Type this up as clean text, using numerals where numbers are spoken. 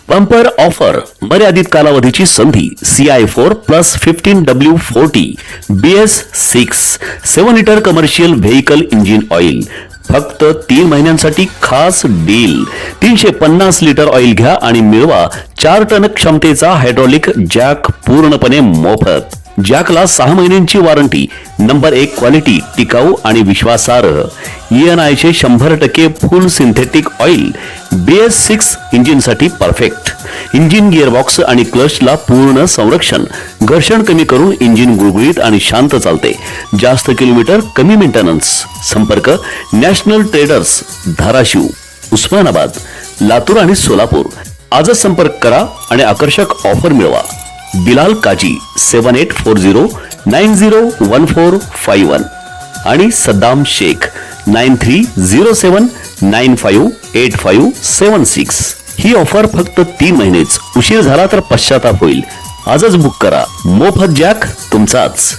Bumper offer मर्यादित कालावधीची संधी CI4 plus 15W40 BS6 7 litre commercial vehicle engine oil फक्त 3 महिन्यांसाठी खास डील 350 लिटर ऑइल घ्या आणि मिळवा 4 टन क्षमतेचा हायड्रॉलिक जॅक पूर्णपणे मोफत. जॅकला 6 महिन्यांची वॉरंटी. नंबर 1 क्वालिटी, टिकाऊ आणि विश्वासार्ह. ENI चे 100% फुल सिंथेटिक ऑइल. BS6 इंजिन साठी परफेक्ट. इंजिन गिअरबॉक्स आणि क्लचला पूर्ण संरक्षण. घर्षण कमी करून इंजिन गुळगुळीत आणि शांत चालते. जास्त किलोमीटर, कमी मेंटेनन्स. संपर्क नॅशनल ट्रेडर्स, धाराशिव, उस्मानाबाद, लातूर आणि सोलापूर. आजच संपर्क करा आणि आकर्षक ऑफर मिळवा. बिलाल काजी 7840901451 आणि सद्दाम शेख 9307958576. ही ऑफर फक्त 3 महिनेच. उशीर झाला तर पश्चाताप होईल. आजच बुक करा. मोफत जॅक तुमचाच.